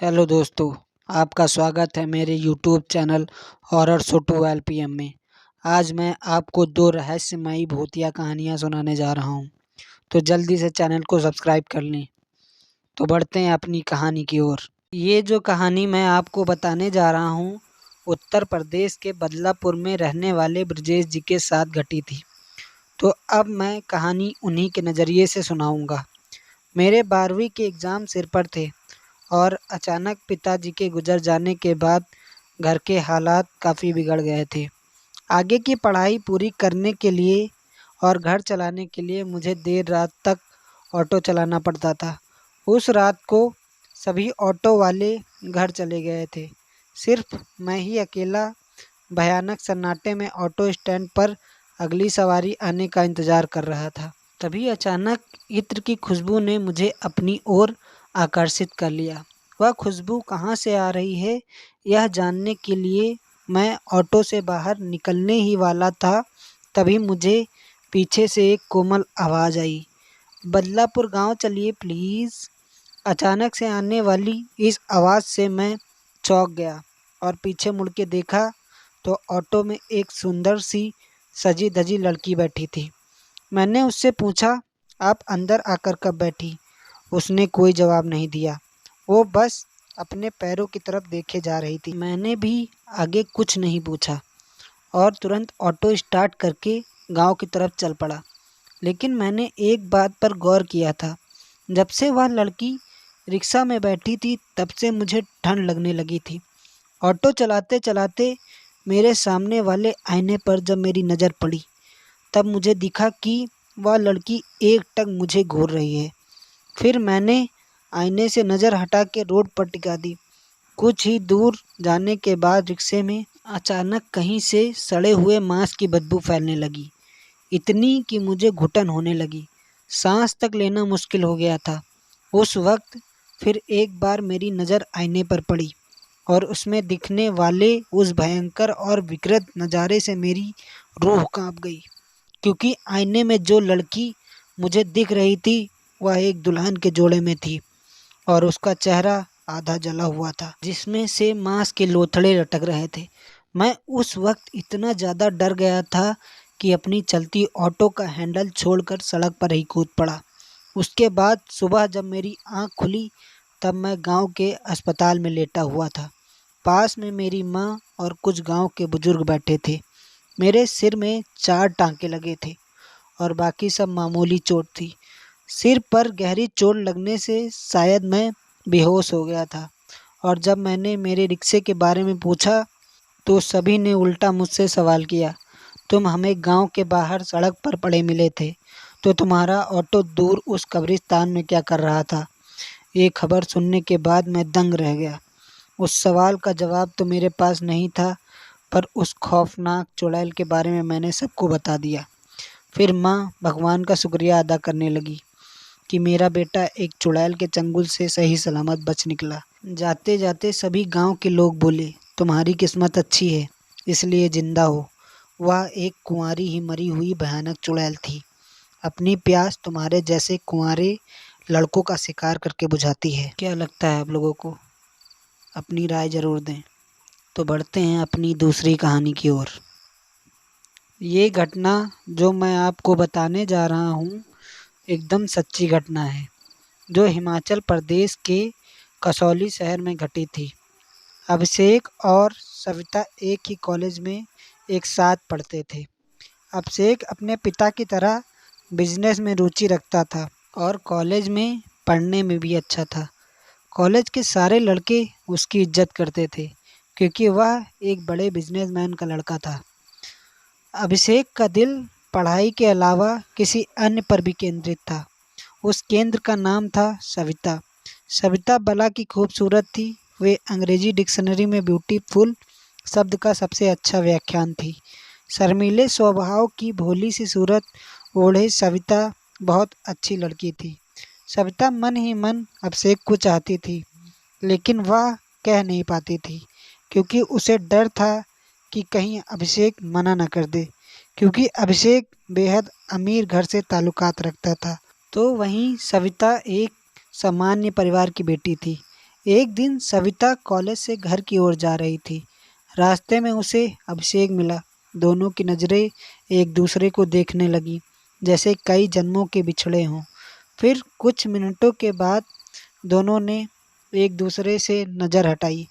Hello दोस्तों, आपका स्वागत है मेरे YouTube channel horror show 12 PM में। आज मैं आपको 2 रहस्यमयी भूतिया कहानियाँ सुनाने जा रहा हूँ, तो जल्दी से चैनल को सब्सक्राइब कर लें। तो बढ़ते हैं अपनी कहानी की ओर। ये जो कहानी मैं आपको बताने जा रहा हूँ, उत्तर प्रदेश के बदलापुर में रहने वाले ब्रजेश जी के साथ घटी थी। तो अब मैं कहानी उन्हीं के नज़रिए से सुनाऊँगा। मेरे 12वीं के एग्ज़ाम सिर पर थे और अचानक पिताजी के गुजर जाने के बाद घर के हालात काफ़ी बिगड़ गए थे। आगे की पढ़ाई पूरी करने के लिए और घर चलाने के लिए मुझे देर रात तक ऑटो चलाना पड़ता था। उस रात को सभी ऑटो वाले घर चले गए थे। सिर्फ मैं ही अकेला भयानक सन्नाटे में ऑटो स्टैंड पर अगली सवारी आने का इंतज़ार कर रहा था। तभी अचानक इत्र की खुशबू ने मुझे अपनी ओर आकर्षित कर लिया। वह खुशबू कहाँ से आ रही है, यह जानने के लिए मैं ऑटो से बाहर निकलने ही वाला था, तभी मुझे पीछे से एक कोमल आवाज़ आई, बदलापुर गांव चलिए प्लीज़। अचानक से आने वाली इस आवाज़ से मैं चौंक गया और पीछे मुड़ के देखा तो ऑटो में एक सुंदर सी सजी धजी लड़की बैठी थी। मैंने उससे पूछा, आप अंदर आकर कब बैठी? उसने कोई जवाब नहीं दिया। वो बस अपने पैरों की तरफ देखे जा रही थी। मैंने भी आगे कुछ नहीं पूछा और तुरंत ऑटो स्टार्ट करके गांव की तरफ चल पड़ा। लेकिन मैंने एक बात पर गौर किया था, जब से वह लड़की रिक्शा में बैठी थी तब से मुझे ठंड लगने लगी थी। ऑटो चलाते चलाते मेरे सामने वाले आईने पर जब मेरी नज़र पड़ी तब मुझे दिखा कि वह लड़की एकटक मुझे घूर रही है। फिर मैंने आईने से नज़र हटा के रोड पर टिका दी। कुछ ही दूर जाने के बाद रिक्शे में अचानक कहीं से सड़े हुए मांस की बदबू फैलने लगी, इतनी कि मुझे घुटन होने लगी। सांस तक लेना मुश्किल हो गया था। उस वक्त फिर एक बार मेरी नज़र आईने पर पड़ी और उसमें दिखने वाले उस भयंकर और विकृत नज़ारे से मेरी रूह कांप गई, क्योंकि आईने में जो लड़की मुझे दिख रही थी वह एक दुल्हन के जोड़े में थी और उसका चेहरा आधा जला हुआ था, जिसमें से मांस के लोथड़े लटक रहे थे। मैं उस वक्त इतना ज़्यादा डर गया था कि अपनी चलती ऑटो का हैंडल छोड़कर सड़क पर ही कूद पड़ा। उसके बाद सुबह जब मेरी आँख खुली तब मैं गांव के अस्पताल में लेटा हुआ था। पास में मेरी माँ और कुछ गांव के बुजुर्ग बैठे थे। मेरे सिर में 4 टांके लगे थे और बाकी सब मामूली चोट थी। सिर पर गहरी चोट लगने से शायद मैं बेहोश हो गया था और जब मैंने मेरे रिक्शे के बारे में पूछा तो सभी ने उल्टा मुझसे सवाल किया, तुम हमें गांव के बाहर सड़क पर पड़े मिले थे, तो तुम्हारा ऑटो दूर उस कब्रिस्तान में क्या कर रहा था? ये खबर सुनने के बाद मैं दंग रह गया। उस सवाल का जवाब तो मेरे पास नहीं था, पर उस खौफनाक चुड़ैल के बारे में मैंने सबको बता दिया। फिर माँ भगवान का शुक्रिया अदा करने लगी कि मेरा बेटा एक चुड़ैल के चंगुल से सही सलामत बच निकला। जाते जाते सभी गांव के लोग बोले, तुम्हारी किस्मत अच्छी है, इसलिए जिंदा हो। वह एक कुंवारी ही मरी हुई भयानक चुड़ैल थी। अपनी प्यास तुम्हारे जैसे कुंवारे लड़कों का शिकार करके बुझाती है। क्या लगता है आप लोगों को? अपनी राय ज़रूर दें। तो बढ़ते हैं अपनी दूसरी कहानी की ओर। ये घटना जो मैं आपको बताने जा रहा हूँ एकदम सच्ची घटना है, जो हिमाचल प्रदेश के कसौली शहर में घटी थी। अभिषेक और सविता एक ही कॉलेज में एक साथ पढ़ते थे। अभिषेक अपने पिता की तरह बिजनेस में रुचि रखता था और कॉलेज में पढ़ने में भी अच्छा था। कॉलेज के सारे लड़के उसकी इज्जत करते थे क्योंकि वह एक बड़े बिजनेसमैन का लड़का था। अभिषेक का दिल पढ़ाई के अलावा किसी अन्य पर भी केंद्रित था। उस केंद्र का नाम था सविता। सविता भला की खूबसूरत थी। वे अंग्रेजी डिक्शनरी में ब्यूटीफुल शब्द का सबसे अच्छा व्याख्यान थी। शर्मीले स्वभाव की भोली सी सूरत ओढ़े सविता बहुत अच्छी लड़की थी। सविता मन ही मन अभिषेक को चाहती थी, लेकिन वह कह नहीं पाती थी क्योंकि उसे डर था कि कहीं अभिषेक मना न कर दे, क्योंकि अभिषेक बेहद अमीर घर से ताल्लुकात रखता था। तो वहीं सविता एक सामान्य परिवार की बेटी थी। एक दिन सविता कॉलेज से घर की ओर जा रही थी। रास्ते में उसे अभिषेक मिला। दोनों की नज़रें एक दूसरे को देखने लगी, जैसे कई जन्मों के बिछड़े हों। फिर कुछ मिनटों के बाद दोनों ने एक दूसरे से नज़र हटाई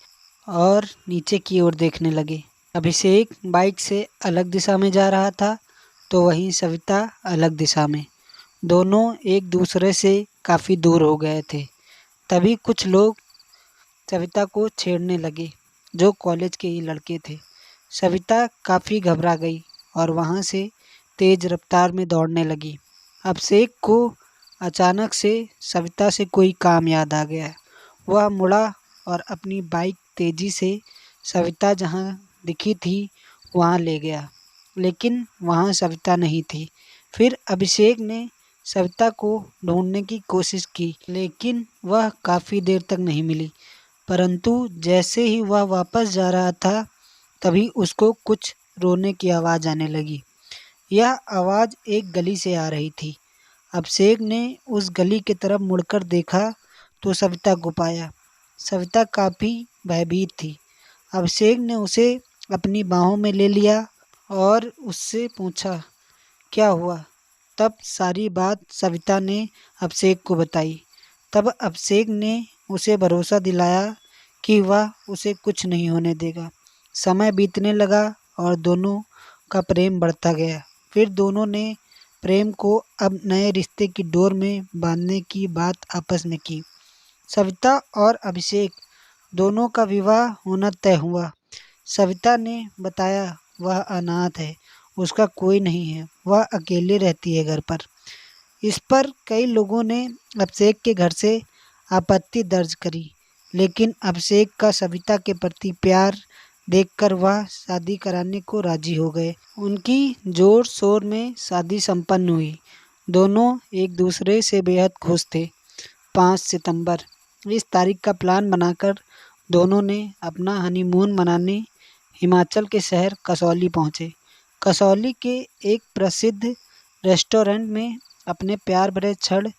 और नीचे की ओर देखने लगे। अभिषेक बाइक से अलग दिशा में जा रहा था, तो वहीं सविता अलग दिशा में। दोनों एक दूसरे से काफ़ी दूर हो गए थे। तभी कुछ लोग सविता को छेड़ने लगे, जो कॉलेज के ही लड़के थे। सविता काफ़ी घबरा गई और वहाँ से तेज़ रफ्तार में दौड़ने लगी। अभिषेक को अचानक से सविता से कोई काम याद आ गया। वह मुड़ा और अपनी बाइक तेज़ी से सविता जहाँ दिखी थी वहाँ ले गया, लेकिन वहाँ सविता नहीं थी। फिर अभिषेक ने सविता को ढूंढने की कोशिश की, लेकिन वह काफ़ी देर तक नहीं मिली। परंतु जैसे ही वह वापस जा रहा था, तभी उसको कुछ रोने की आवाज़ आने लगी। यह आवाज़ एक गली से आ रही थी। अभिषेक ने उस गली की तरफ मुड़कर देखा तो सविता को पाया। सविता काफ़ी भयभीत थी। अभिषेक ने उसे अपनी बाहों में ले लिया और उससे पूछा, क्या हुआ? तब सारी बात सविता ने अभिषेक को बताई। तब अभिषेक ने उसे भरोसा दिलाया कि वह उसे कुछ नहीं होने देगा। समय बीतने लगा और दोनों का प्रेम बढ़ता गया। फिर दोनों ने प्रेम को अब नए रिश्ते की डोर में बांधने की बात आपस में की। सविता और अभिषेक दोनों का विवाह होना तय हुआ। सविता ने बताया वह अनाथ है, उसका कोई नहीं है, वह अकेले रहती है घर पर। इस पर कई लोगों ने अभिषेक के घर से आपत्ति दर्ज करी, लेकिन अभिषेक का सविता के प्रति प्यार देखकर वह शादी कराने को राजी हो गए। उनकी जोर शोर में शादी संपन्न हुई। दोनों एक दूसरे से बेहद खुश थे। 5 सितंबर इस तारीख का प्लान बनाकर दोनों ने अपना हनीमून मनाने हिमाचल के शहर कसौली पहुँचे। कसौली के एक प्रसिद्ध रेस्टोरेंट में अपने प्यार भरे क्षण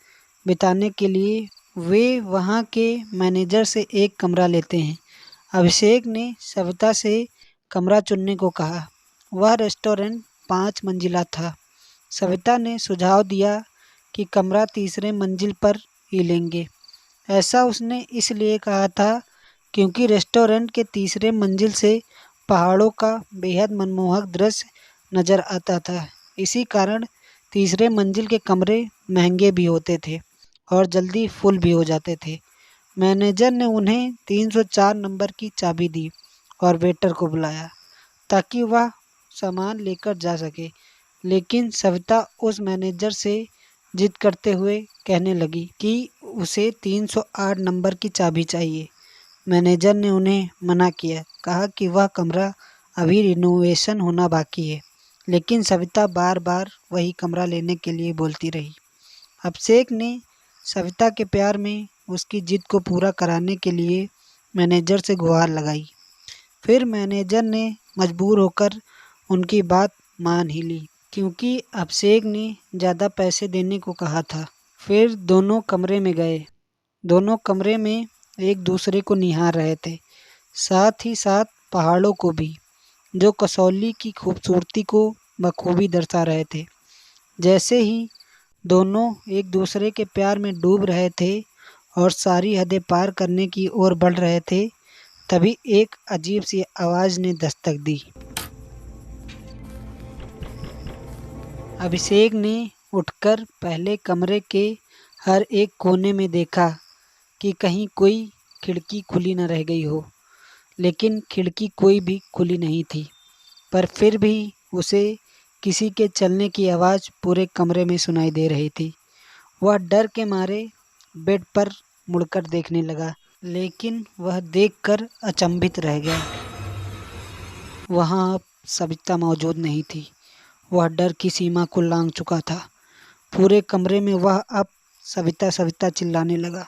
बिताने के लिए वे वहाँ के मैनेजर से एक कमरा लेते हैं। अभिषेक ने सविता से कमरा चुनने को कहा। वह रेस्टोरेंट 5 मंजिला था। सविता ने सुझाव दिया कि कमरा तीसरे मंजिल पर ही लेंगे। ऐसा उसने इसलिए कहा था क्योंकि रेस्टोरेंट के तीसरे मंजिल से पहाड़ों का बेहद मनमोहक दृश्य नज़र आता था। इसी कारण तीसरे मंजिल के कमरे महंगे भी होते थे और जल्दी फुल भी हो जाते थे। मैनेजर ने उन्हें 304 नंबर की चाबी दी और वेटर को बुलाया ताकि वह सामान लेकर जा सके। लेकिन सविता उस मैनेजर से जिद करते हुए कहने लगी कि उसे 308 नंबर की चाबी चाहिए। मैनेजर ने उन्हें मना किया, कहा कि वह कमरा अभी रिनोवेशन होना बाकी है, लेकिन सविता बार बार वही कमरा लेने के लिए बोलती रही। अभिषेक ने सविता के प्यार में उसकी जिद को पूरा कराने के लिए मैनेजर से गुहार लगाई। फिर मैनेजर ने मजबूर होकर उनकी बात मान ही ली, क्योंकि अभिषेक ने ज़्यादा पैसे देने को कहा था। फिर दोनों कमरे में गए। दोनों कमरे में एक दूसरे को निहार रहे थे, साथ ही साथ पहाड़ों को भी, जो कसौली की खूबसूरती को बखूबी दर्शा रहे थे। जैसे ही दोनों एक दूसरे के प्यार में डूब रहे थे और सारी हदें पार करने की ओर बढ़ रहे थे, तभी एक अजीब सी आवाज़ ने दस्तक दी। अभिषेक ने उठकर पहले कमरे के हर एक कोने में देखा कि कहीं कोई खिड़की खुली न रह गई हो, लेकिन खिड़की कोई भी खुली नहीं थी। पर फिर भी उसे किसी के चलने की आवाज़ पूरे कमरे में सुनाई दे रही थी। वह डर के मारे बेड पर मुड़कर देखने लगा, लेकिन वह देखकर अचंभित रह गया। वहाँ अब सविता मौजूद नहीं थी। वह डर की सीमा को लांघ चुका था। पूरे कमरे में वह अब सविता सविता चिल्लाने लगा।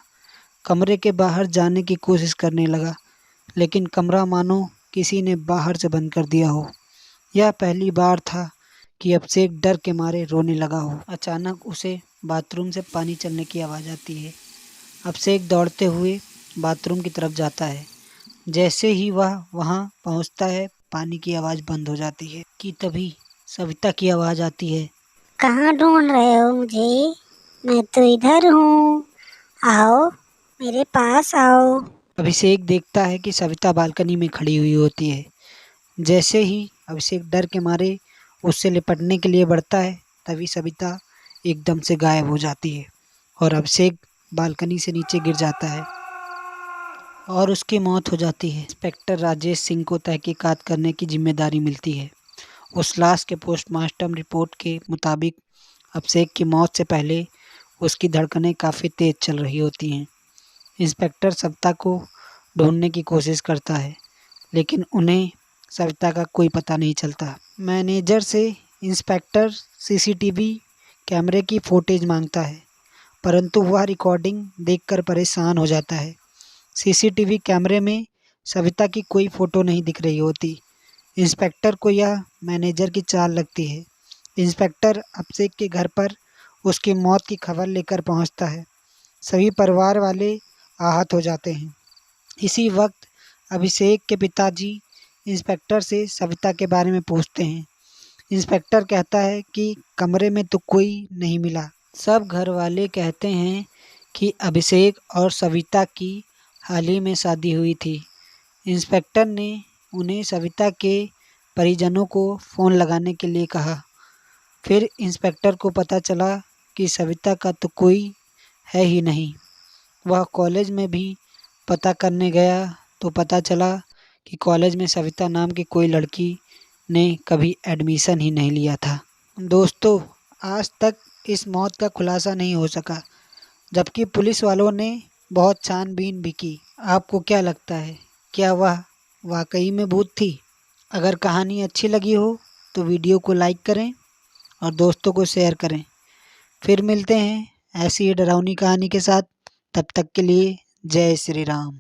कमरे के बाहर जाने की कोशिश करने लगा, लेकिन कमरा मानो किसी ने बाहर से बंद कर दिया हो। यह पहली बार था कि अभिषेक डर के मारे रोने लगा हो। अचानक उसे बाथरूम से पानी चलने की आवाज़ आती है। अभिषेक दौड़ते हुए बाथरूम की तरफ जाता है। जैसे ही वह वहां पहुंचता है, पानी की आवाज़ बंद हो जाती है कि तभी सविता की आवाज़ आती है। कहाँ ढूंढ रहे हो मुझे? मैं तो इधर हूँ, आओ मेरे पास आओ। अभिषेक देखता है कि सविता बालकनी में खड़ी हुई होती है। जैसे ही अभिषेक डर के मारे उससे लिपटने के लिए बढ़ता है, तभी सविता एकदम से गायब हो जाती है और अभिषेक बालकनी से नीचे गिर जाता है और उसकी मौत हो जाती है। इंस्पेक्टर राजेश सिंह को तहकीकात करने की जिम्मेदारी मिलती है। उस लाश के पोस्टमार्टम रिपोर्ट के मुताबिक अभिषेक की मौत से पहले उसकी धड़कनें काफ़ी तेज चल रही होती हैं। इंस्पेक्टर सविता को ढूंढने की कोशिश करता है, लेकिन उन्हें सविता का कोई पता नहीं चलता। मैनेजर से इंस्पेक्टर सीसीटीवी कैमरे की फुटेज मांगता है, परंतु वह रिकॉर्डिंग देखकर परेशान हो जाता है। सीसीटीवी कैमरे में सविता की कोई फ़ोटो नहीं दिख रही होती। इंस्पेक्टर को यह मैनेजर की चाल लगती है। इंस्पेक्टर अभिषेक के घर पर उसकी मौत की खबर लेकर पहुंचता है। सभी परिवार वाले आहत हो जाते हैं। इसी वक्त अभिषेक के पिताजी इंस्पेक्टर से सविता के बारे में पूछते हैं। इंस्पेक्टर कहता है कि कमरे में तो कोई नहीं मिला। सब घर वाले कहते हैं कि अभिषेक और सविता की हाल ही में शादी हुई थी। इंस्पेक्टर ने उन्हें सविता के परिजनों को फ़ोन लगाने के लिए कहा। फिर इंस्पेक्टर को पता चला कि सविता का तो कोई है ही नहीं। वह कॉलेज में भी पता करने गया तो पता चला कि कॉलेज में सविता नाम की कोई लड़की ने कभी एडमिशन ही नहीं लिया था। दोस्तों, आज तक इस मौत का खुलासा नहीं हो सका, जबकि पुलिस वालों ने बहुत छानबीन भी की। आपको क्या लगता है, क्या वह वाकई में भूत थी? अगर कहानी अच्छी लगी हो तो वीडियो को लाइक करें और दोस्तों को शेयर करें। फिर मिलते हैं ऐसी ही डरावनी कहानी के साथ। तब तक के लिए जय श्री राम।